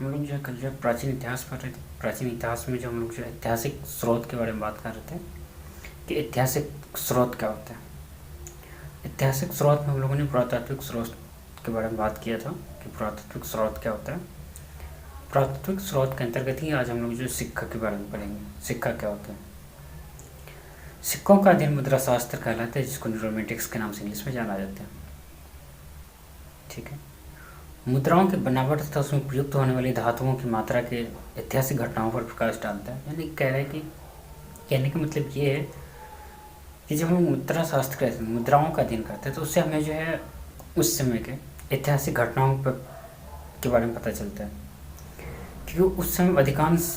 हम लोग जो है कल जो है प्राचीन इतिहास पढ़ रहे थे। प्राचीन इतिहास में जो हम लोग जो है ऐतिहासिक स्रोत के बारे में बात कर रहे थे कि ऐतिहासिक स्रोत क्या होता है। ऐतिहासिक स्रोत में हम लोगों ने पुरातात्विक स्रोत के बारे में बात किया था कि पुरातात्विक स्रोत क्या होता है। पुरातात्विक स्रोत के अंतर्गत ही आज हम लोग जो सिक्का के बारे में पढ़ेंगे। सिक्का क्या होता है। सिक्कों का अध्ययन मुद्रा शास्त्र कहलाता है, जिसको न्यूरोमेटिक्स के नाम से इंग्लिश में जाना जाता है। ठीक है। मुद्राओं की बनावट तथा उसमें प्रयुक्त होने वाली धातुओं की मात्रा के ऐतिहासिक घटनाओं पर प्रकाश डालता है। यानी कह रहे हैं कि कहने का मतलब ये है कि जब हम मुद्रा शास्त्र कहते हैं, मुद्राओं का अध्ययन करते हैं, तो उससे हमें जो है उस समय के ऐतिहासिक घटनाओं पर के बारे में पता चलता है। क्योंकि उस समय अधिकांश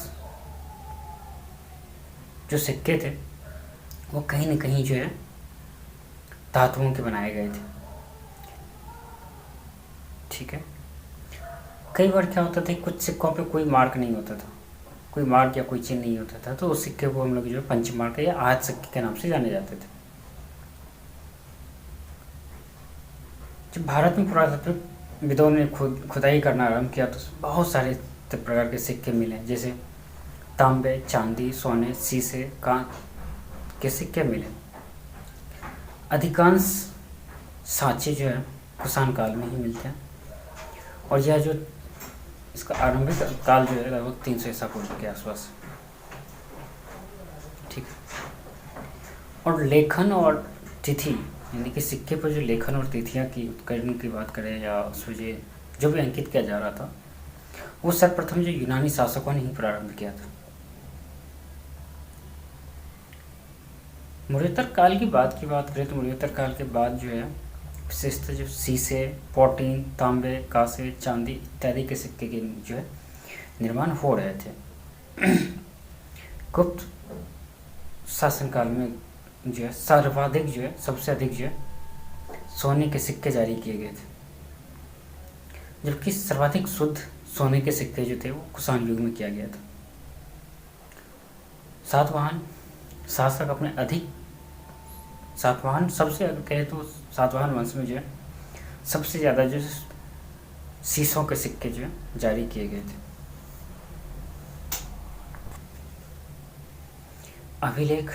जो सिक्के थे वो कहीं न कहीं जो है धातुओं के बनाए गए थे। ठीक है। कई बार क्या होता था, कुछ सिक्कों पे कोई मार्क नहीं होता था, कोई मार्क या कोई चिन्ह नहीं होता था, तो उस सिक्के को हम लोग जो है पंचमार्क या आहत सिक्के के नाम से जाने जाते थे। जब भारत में पुरातात्विक विदों ने खुदाई करना आरंभ किया तो बहुत सारे प्रकार के सिक्के मिले, जैसे तांबे, चांदी, सोने, शीशे, कांच के सिक्के मिले। अधिकांश सांचे जो है कुषाण काल में ही मिलते हैं, और यह जो इसका आरंभिक काल जो है लगभग 300 ईसा पूर्व के आसपास। ठीक है। और लेखन और तिथि, यानी कि सिक्के पर जो लेखन और तिथियां की उत्कर्ण की बात करें या उसमें जो भी अंकित किया जा रहा था, वो सर्वप्रथम जो यूनानी शासकों ने ही प्रारंभ किया था। मौर्योत्तर काल की बात करें तो मौर्योत्तर काल के बाद जो है विशेषतः जो शीशे, पोटीन, तांबे, कांसे, चांदी इत्यादि के सिक्के के जो है निर्माण हो रहे थे। गुप्त शासनकाल में जो है सर्वाधिक जो है सबसे अधिक जो है सोने के सिक्के जारी किए गए थे, जबकि सर्वाधिक शुद्ध सोने के सिक्के जो थे वो कुषाण युग में किया गया था। सातवाहन शासक अपने अधिक सातवाहन सबसे कहे तो सातवाहन वंश में जो है सबसे ज़्यादा जो शीशों के सिक्के जो है जारी किए गए थे। अभिलेख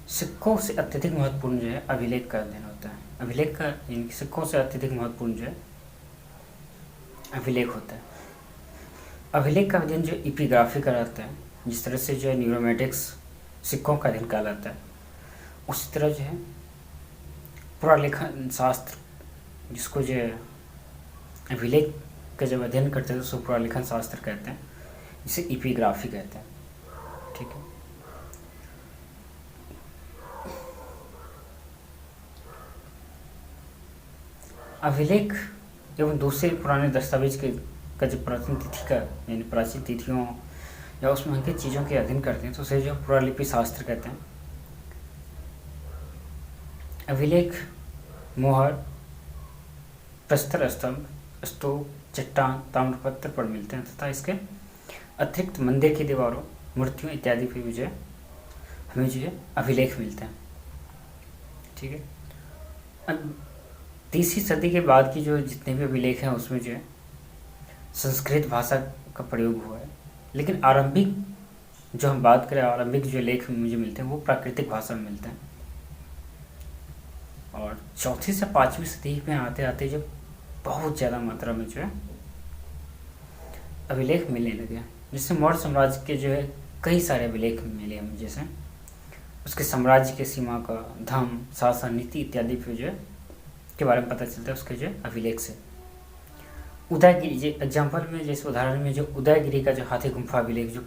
सिक्कों से अत्यधिक महत्वपूर्ण जो है अभिलेख का अध्ययन होता है। अभिलेख का यानी सिक्कों से अत्यधिक महत्वपूर्ण जो है अभिलेख होता है। अभिलेख का अध्ययन जो इपिग्राफी कराता है, जिस तरह से जो है न्यूरोमेटिक्स सिक्कों का अध्ययन कहलाता है, उसी तरह जो है पुरालेखन शास्त्र, जिसको जो है अभिलेख का जब अध्ययन करते हैं तो उसको पुरालेखन शास्त्र कहते हैं, जिसे इपिग्राफी कहते हैं। ठीक है। अभिलेख एवं दूसरे पुराने दस्तावेज का जो प्राचीन तिथि का यानी प्राचीन तिथियों या उसमें अंकित चीज़ों के अध्ययन करते हैं तो उसे जो पुरालिपि शास्त्र कहते हैं। अभिलेख मोहर, प्रस्तर स्तंभ, स्तूप, चट्टान, ताम्रपत्र पर मिलते हैं तथा इसके अतिरिक्त मंदिर की दीवारों, मूर्तियों इत्यादि पे भी जो है हमें जो है अभिलेख मिलते हैं। ठीक है। अब 30वीं सदी के बाद की जो जितने भी अभिलेख हैं उसमें जो है संस्कृत भाषा का प्रयोग हुआ है, लेकिन आरंभिक जो हम बात करें आरंभिक जो लेख मुझे मिलते हैं वो प्राकृतिक भाषा में मिलते हैं। और 4वीं से 5वीं सदी में आते आते जब बहुत ज़्यादा मात्रा में जो है अभिलेख मिलने लगे, जिससे मौर्य साम्राज्य के जो है कई सारे अभिलेख मिले हमें, जैसे उसके साम्राज्य के सीमा का, धर्म, शासन, नीति इत्यादि पे जो है के बारे में पता चलता है उसके जो अभिलेख से। उदयगिरी एग्जाम्पल में, जैसे उदाहरण में जो उदयगिरी का जो हाथी गुम्फा अभिलेख जो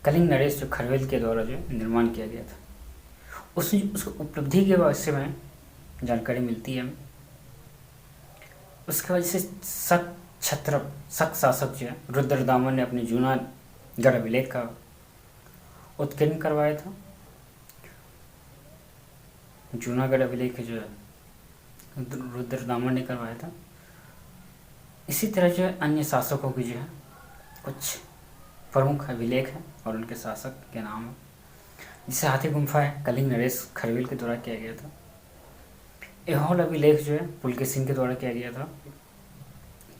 कलिंग नरेश जो खरवेल के द्वारा जो निर्माण किया गया था, उसमें उसको उपलब्धि के विषय में जानकारी मिलती है। उसके वजह से शक शासक जो है रुद्रदामन ने अपने जूनागढ़ अभिलेख का उत्कीर्ण करवाया था। जूनागढ़ अभिलेख जो है रुद्रदामन ने करवाया था। इसी तरह जो है अन्य शासकों की जो है कुछ प्रमुख अभिलेख हैं और उनके शासक के नाम है, जिसे हाथी गुम्फा है कलिंग नरेश खरवेल के द्वारा किया गया था। ऐहोल अभिलेख जो है पुलकेशिन के द्वारा किया गया था।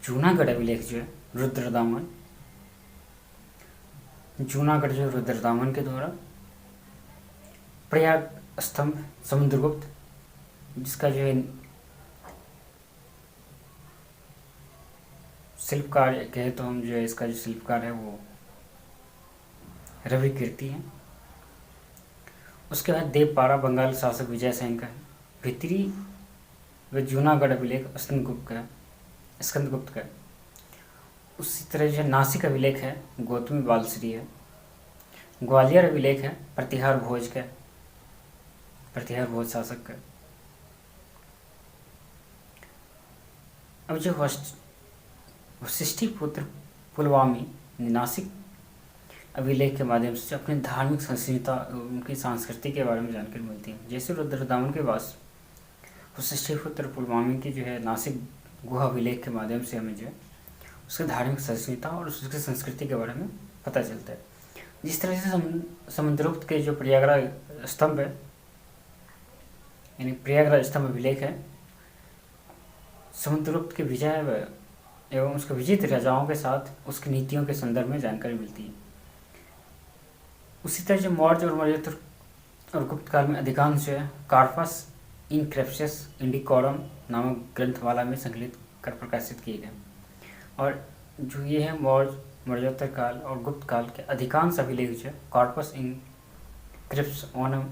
जूनागढ़ अभिलेख जो है रुद्रदामन, जूनागढ़ जो रुद्रदामन के द्वारा। प्रयाग स्तंभ समुद्रगुप्त, जिसका जो है शिल्पकार कहे तो हम जो है इसका जो शिल्पकार है वो रवि कीर्ति है। उसके बाद देवपारा बंगाल शासक विजय सेन का है। भित्री व जूनागढ़ अभिलेख स्कंदगुप्त का है। उसी तरह जो है नासिक अभिलेख है गौतमी बालश्री है। ग्वालियर अभिलेख है प्रतिहार भोज का, प्रतिहार भोज शासक का। अब जो वशिष्ठीपुत्र पुलवामी नासिक अभिलेख के माध्यम से अपनी धार्मिक संस्कृति, उनकी संस्कृति के बारे में जानकारी मिलती है। जैसे रुद्रदामन के पास वशिष्ठीपुत्र पुलवामी की जो है नासिक गुहा अभिलेख के माध्यम से हमें जो है उसकी धार्मिक संस्कृति और उसकी संस्कृति के बारे में पता चलता है। जिस तरह से समुद्रगुप्त के जो प्रयागराज स्तंभ है, यानी प्रयागराज स्तंभ अभिलेख है, समुद्रगुप्त के विजय एवं उसके विजित राजाओं के साथ उसकी नीतियों के संदर्भ में जानकारी मिलती है। उसी तरह जो मौर्य और मौर्योत्तर और गुप्त काल में अधिकांश जो है कार्पस इनक्रिप्शस इंडिकोरम नामक ग्रंथमाला में संकलित कर प्रकाशित किए गए। और जो ये है मौर्योत्तर काल और गुप्त काल के अधिकांश अभिलेख जो है कॉर्पस इनक्रिप्शनम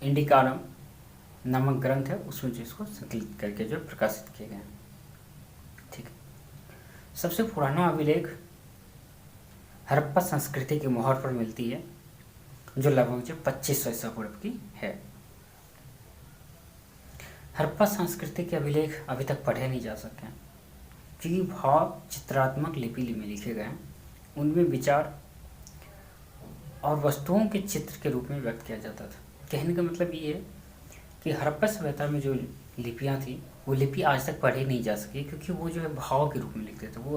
इंडिकारम नामक ग्रंथ है, उसमें जो इसको संकलित करके जो प्रकाशित किए गए हैं। ठीक है, सबसे पुराना अभिलेख हड़प्पा संस्कृति की मोहर पर मिलती है, जो लगभग जो 2500 ईसा पूर्व की है। हड़प्पा संस्कृति के अभिलेख अभी तक पढ़े नहीं जा सके, क्योंकि भाव चित्रात्मक लिपि में लिखे गए हैं। उनमें विचार और वस्तुओं के चित्र के रूप में व्यक्त किया जाता था। कहने का मतलब ये है कि हड़प्पा सभ्यता में जो लिपियाँ थी वो लिपि आज तक पढ़ी नहीं जा सकी, क्योंकि वो जो है भाव के रूप में लिखते थे। वो